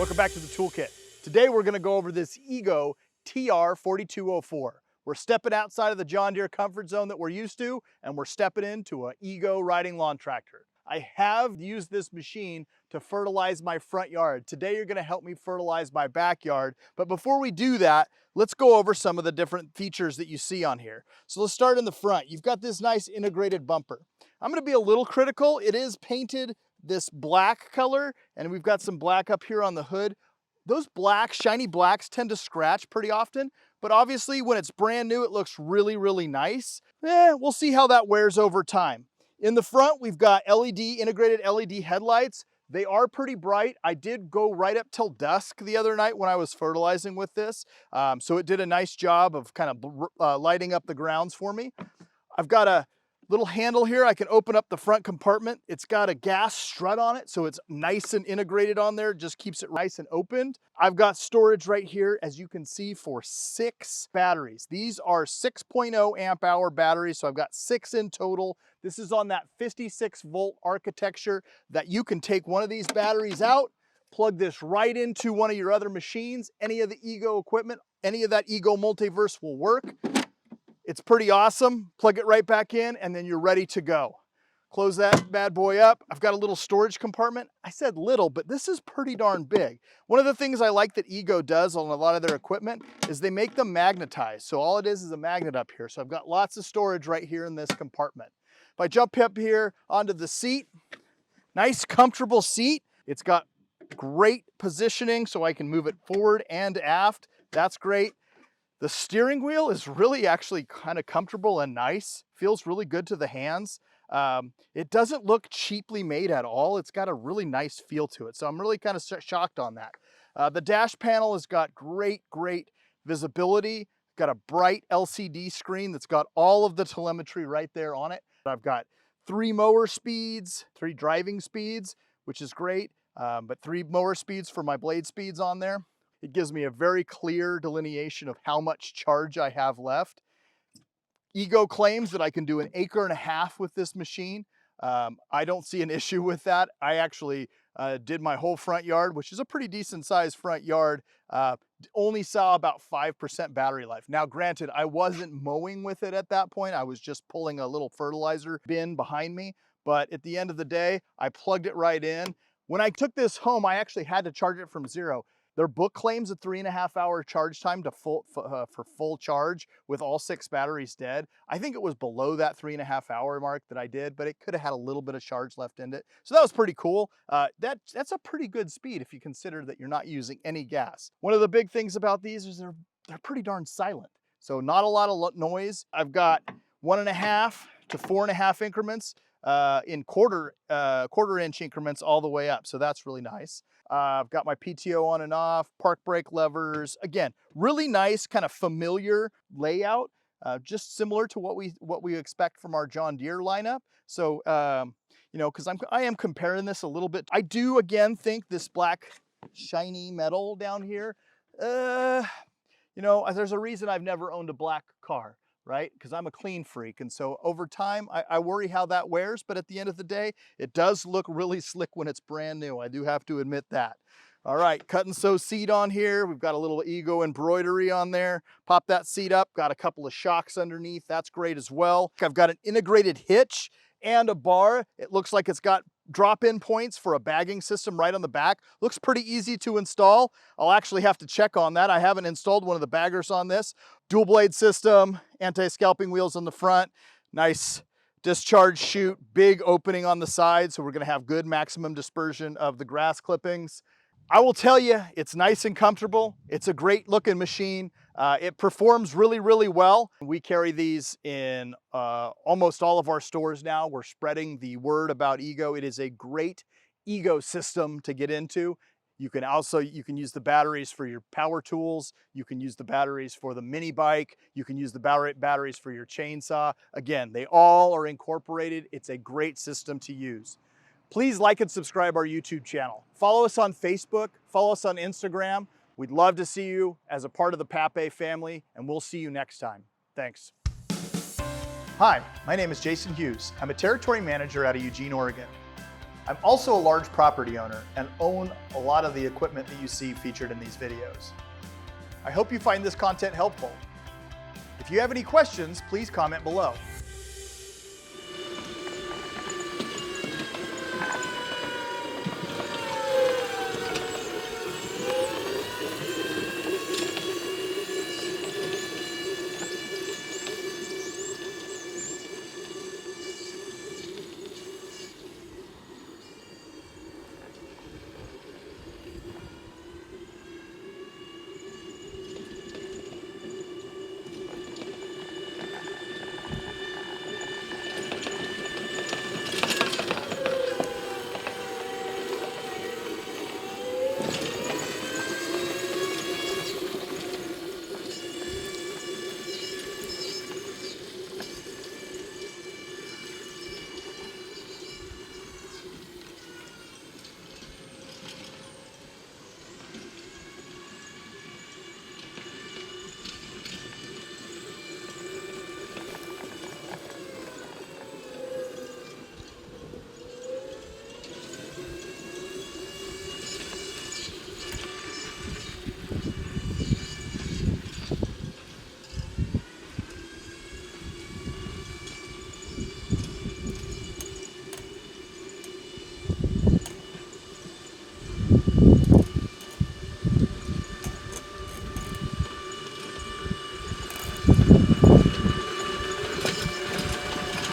Welcome back to the Toolkit. Today we're going to go over this Ego TR4204. We're stepping outside of the John Deere comfort zone that we're used to, and we're stepping into an Ego riding lawn tractor. I have used this machine to fertilize my front yard. Today you're going to help me fertilize my backyard, but before we do that, let's go over some of the different features that you see on here. So let's start in the front. You've got this nice integrated bumper. I'm going to be a little critical. It is painted this black color, and we've got some black up here on the hood. Those blacks, shiny blacks, tend to scratch pretty often, but obviously when it's brand new, it looks really, really nice. We'll see how that wears over time. In the front, we've got integrated LED headlights. They are pretty bright. I did go right up till dusk the other night when I was fertilizing with this, so it did a nice job of kind of lighting up the grounds for me. I've got a little handle here. I can open up the front compartment. It's got a gas strut on it, so it's nice and integrated on there. Just keeps it nice and opened. I've got storage right here, as you can see, for 6 batteries. These are 6.0 amp hour batteries, so I've got 6 in total. This is on that 56 volt architecture that you can take one of these batteries out, plug this right into one of your other machines. Any of the Ego equipment, any of that Ego multiverse will work. It's pretty awesome. Plug it right back in and then you're ready to go. Close that bad boy up. I've got a little storage compartment. I said little, but this is pretty darn big. One of the things I like that Ego does on a lot of their equipment is they make them magnetized. So all it is a magnet up here. So I've got lots of storage right here in this compartment. If I jump up here onto the seat, nice comfortable seat. It's got great positioning so I can move it forward and aft. That's great. The steering wheel is really actually kind of comfortable and nice. Feels really good to the hands. It doesn't look cheaply made at all. It's got a really nice feel to it. So I'm really kind of shocked on that. The dash panel has got great visibility. Got a bright LCD screen that's got all of the telemetry right there on it. I've got 3 mower speeds, 3 driving speeds, which is great, but 3 mower speeds for my blade speeds on there. It gives me a very clear delineation of how much charge I have left. Ego claims that I can do 1.5 acres with this machine. I don't see an issue with that. I actually did my whole front yard, which is a pretty decent sized front yard. Only saw about 5% battery life. Now, granted, I wasn't mowing with it at that point. I was just pulling a little fertilizer bin behind me. But at the end of the day, I plugged it right in. When I took this home, I actually had to charge it from 0. Their book claims a 3.5 hour charge time to for full charge with all 6 batteries dead. I think it was below that 3.5 hour mark that I did, but it could have had a little bit of charge left in it. So that was pretty cool. That's a pretty good speed if you consider that you're not using any gas. One of the big things about these is they're pretty darn silent. So not a lot of noise. I've got 1.5 to 4.5 increments in quarter inch increments all the way up. So that's really nice. I've got my PTO on and off, park brake levers. Again, really nice, kind of familiar layout, just similar to what we expect from our John Deere lineup. So, you know, because I am comparing this a little bit. I do again think this black shiny metal down here, you know, there's a reason I've never owned a black car. Right? Because I'm a clean freak. And so over time, I worry how that wears, but at the end of the day, it does look really slick when it's brand new. I do have to admit that. All right, cut and sew seat on here. We've got a little Ego embroidery on there. Pop that seat up, got a couple of shocks underneath. That's great as well. I've got an integrated hitch and a bar. It looks like it's got drop-in points for a bagging system right on the back. Looks pretty easy to install. I'll actually have to check on that. I haven't installed one of the baggers on this. Dual blade system, anti-scalping wheels on the front, nice discharge chute, big opening on the side, so we're gonna have good maximum dispersion of the grass clippings. I will tell you, it's nice and comfortable. It's a great looking machine. It performs really well. We carry these in almost all of our stores now. We're spreading the word about Ego. It is a great ecosystem to get into. You can use the batteries for your power tools. You can use the batteries for the mini bike. You can use the batteries for your chainsaw. Again, they all are incorporated. It's a great system to use. Please like and subscribe our YouTube channel. Follow us on Facebook, follow us on Instagram. We'd love to see you as a part of the Papé family, and we'll see you next time. Thanks. Hi, my name is Jason Hughes. I'm a territory manager out of Eugene, Oregon. I'm also a large property owner and own a lot of the equipment that you see featured in these videos. I hope you find this content helpful. If you have any questions, please comment below.